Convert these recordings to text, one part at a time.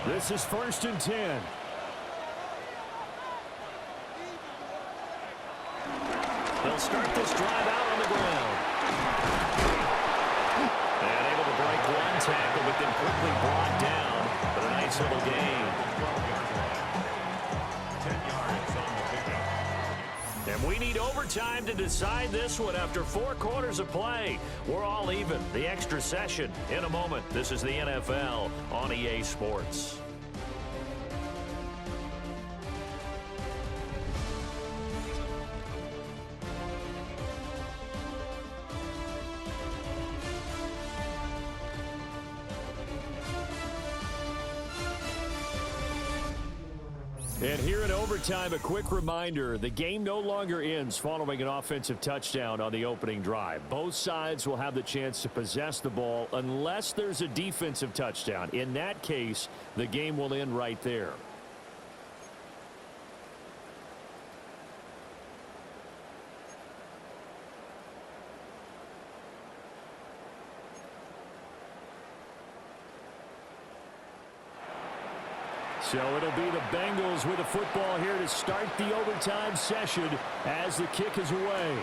This is 1st and 10. They'll start this drive out on the ground. And able to break one tackle, but then quickly brought down. But a nice little gain. 10 yards on the pickup. And we need overtime to decide this one after 4 quarters of play. We're all even. The extra session in a moment. This is the NFL on EA Sports. And here in overtime, a quick reminder, the game no longer ends following an offensive touchdown on the opening drive. Both sides will have the chance to possess the ball unless there's a defensive touchdown. In that case, the game will end right there. So it'll be the Bengals with the football here to start the overtime session as the kick is away.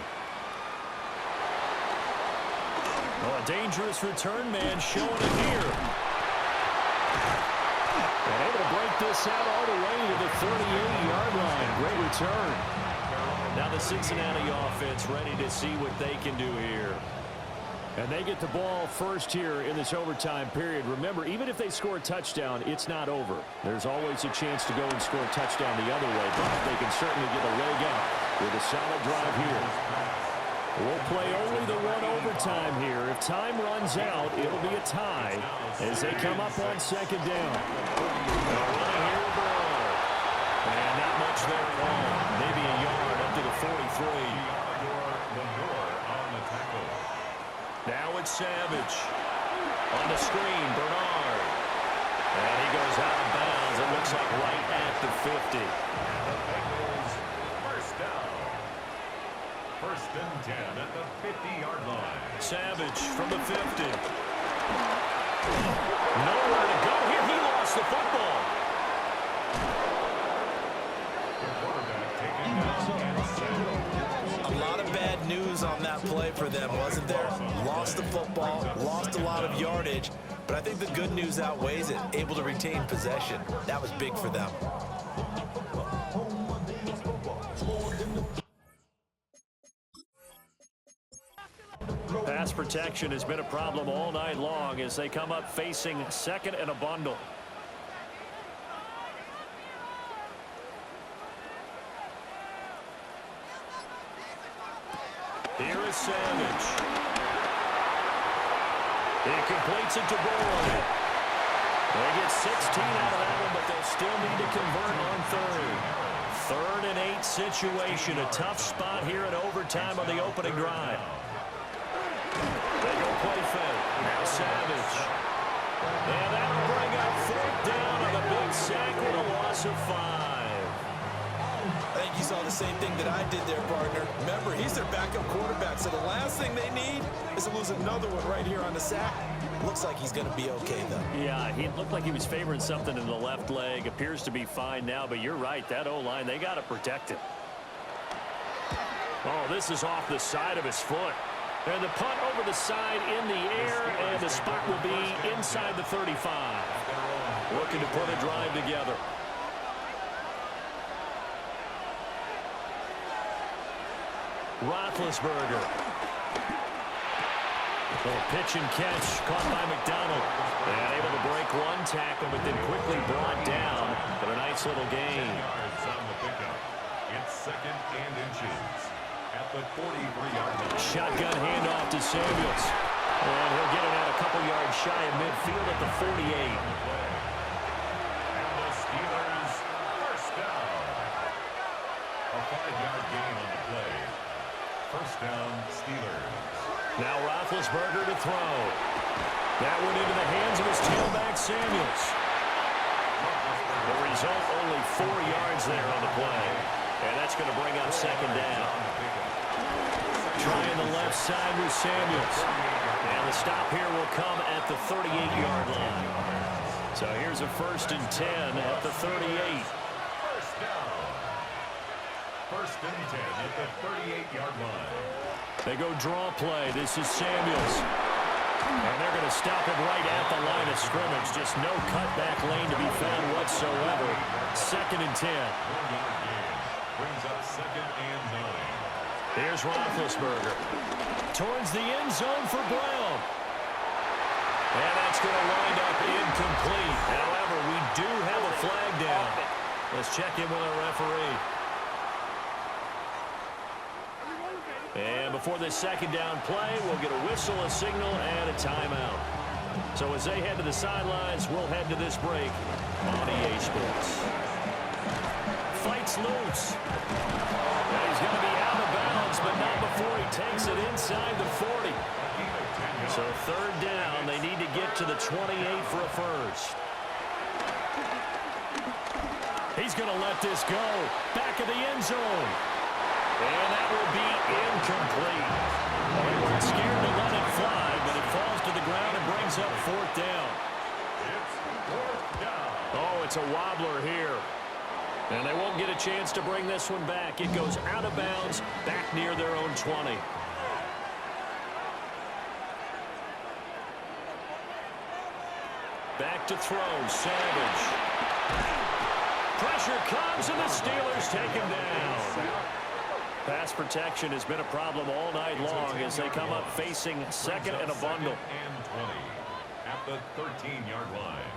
Oh, a dangerous return man showing it here. And able to break this out all the way to the 38-yard line. Great return. Now the Cincinnati offense ready to see what they can do here. And they get the ball first here in this overtime period. Remember, even if they score a touchdown, it's not over. There's always a chance to go and score a touchdown the other way, but they can certainly get a leg up with a solid drive here. We'll play only the one overtime here. If time runs out, it'll be a tie as they come up on 2nd down. And not much there, Paul. Maybe a yard up to the 43. Now it's Savage. On the screen, Bernard. And he goes out of bounds. It looks like right at the 50. And the Bengals first down. 1st and 10 at the 50-yard line. Savage from the 50. Nowhere to go here. He lost the football. The quarterback taken down and settled. A lot of bad news on that play for them, wasn't there? Lost the football, lost a lot of yardage, but I think the good news outweighs it. Able to retain possession. That was big for them. Pass protection has been a problem all night long as they come up facing 2nd and a bundle. Here is Savage. He completes it to Boyd. They get 16 out of that one, but they'll still need to convert on 3rd. 3rd and 8 situation. A tough spot here in overtime on the opening drive. They go play fake. Now Savage. And that'll bring up 4th down on a big sack with a loss of 5. I think you saw the same thing that I did there, partner. Remember, he's their backup quarterback, so the last thing they need is to lose another one right here on the sack. Looks like he's going to be okay, though. Yeah, he looked like he was favoring something in the left leg. Appears to be fine now, but you're right. That O-line, they got to protect him. Oh, this is off the side of his foot. And the punt over the side in the air, and the spot will be inside the 35. Looking to put a drive together. Roethlisberger. Little pitch and catch caught by McDonald. And able to break one tackle, but then quickly brought down. But a nice little gain. 10 yards on the pickup. It's 2nd and inches at the 43-yard line. Shotgun handoff to Samuels. And he'll get it out a couple yards shy of midfield at the 48. And the Steelers first down. A 5-yard gain on the play. First down, Steelers. Now Roethlisberger to throw. That went into the hands of his tailback, Samuels. The result, only 4 yards there on the play. And that's going to bring up 2nd down. Trying the left side with Samuels. And the stop here will come at the 38-yard line. So here's a 1st and 10 at the 38. First down. 1st and 10 at the 38-yard line. They go draw play. This is Samuels. And they're going to stop him right at the line of scrimmage. Just no cutback lane to be found whatsoever. 2nd and 10. 1-yard gain. Brings up 2nd and 9. Here's Roethlisberger. Towards the end zone for Brown. And that's going to wind up incomplete. However, we do have a flag down. Let's check in with our referee. And before this 2nd down play, we'll get a whistle, a signal, and a timeout. So as they head to the sidelines, we'll head to this break on EA Sports. Fights loose. And he's going to be out of bounds, but not before he takes it inside the 40. So 3rd down, they need to get to the 28 for a first. He's going to let this go. Back of the end zone. And that will be incomplete. They weren't scared to let it fly, but it falls to the ground and brings up 4th down. It's 4th down. Oh, it's a wobbler here. And they won't get a chance to bring this one back. It goes out of bounds, back near their own 20. Back to throw, Savage. Pressure comes, and the Steelers take him down. Pass protection has been a problem all night long as they come up facing 2nd and a bundle. 2nd and 20 at the 13-yard line.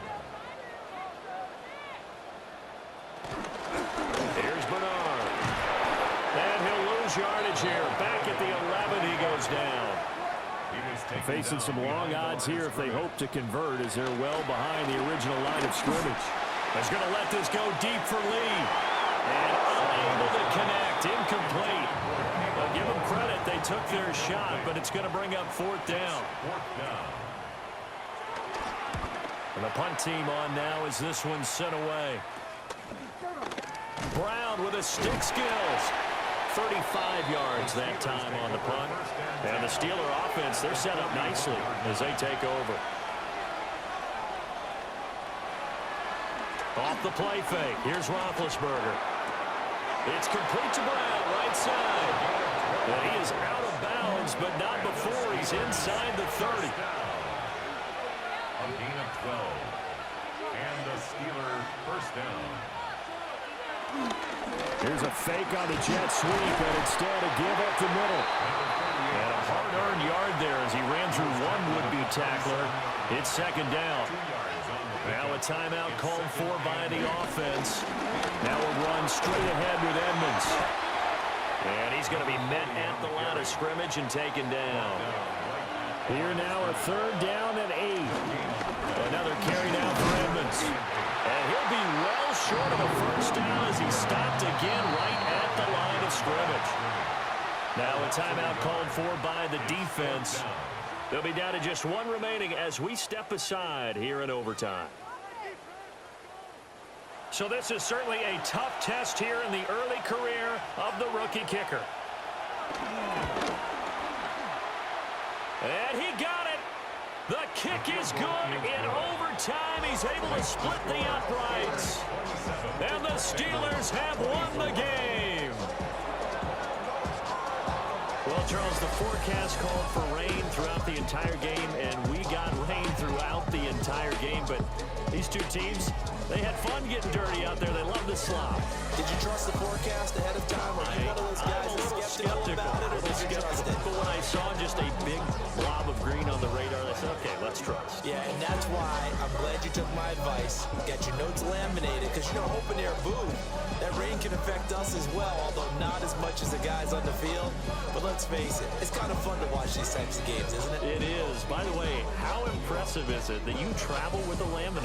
Here's Bernard. And he'll lose yardage here. Back at the 11, he goes down. Facing some long odds here if they hope to convert as they're well behind the original line of scrimmage. He's going to let this go deep for Lee. And unable to connect. Incomplete. Well, give them credit. They took their shot, but it's going to bring up 4th down. 4th down. And the punt team on now as this one's sent away. Brown with his stick skills. 35 yards that time on the punt. And the Steeler offense, they're set up nicely as they take over. Off the play fake. Here's Roethlisberger. It's complete to Brown, right side. And he is out of bounds, but not before he's inside the 30. A gain of 12. And the Steeler 1st down. Here's a fake on the jet sweep, and instead a give up the middle. And a hard-earned yard there as he ran through one would-be tackler. It's 2nd down. Now a timeout called for by the offense. Now a run straight ahead with Edmonds. And he's going to be met at the line of scrimmage and taken down. Here now a 3rd down and 8. Another carry down for Edmonds. And he'll be well short of a 1st down as he stopped again right at the line of scrimmage. Now a timeout called for by the defense. They'll be down to just one remaining as we step aside here in overtime. So this is certainly a tough test here in the early career of the rookie kicker. And he got it. The kick is good. In overtime, he's able to split the uprights. And the Steelers have won the game. Well, Charles, the forecast called for rain throughout the entire game, and we got rain throughout the entire game. But these two teams, they had fun getting dirty out there. They love the slop. Did you trust the forecast ahead of time? Or you one of those guys that's skeptical about it, or did you trust it? But when I saw just a big blob of green on the radar, I said, okay, let's trust. Yeah, and that's why I'm glad you took my advice. Get your notes laminated, because, you know, open air booth, that rain can affect us as well, although not as much as the guys on the field. But let's face it, it's kind of fun to watch these types of games, isn't it? It is. By the way, how impressive is it that you travel with a laminate?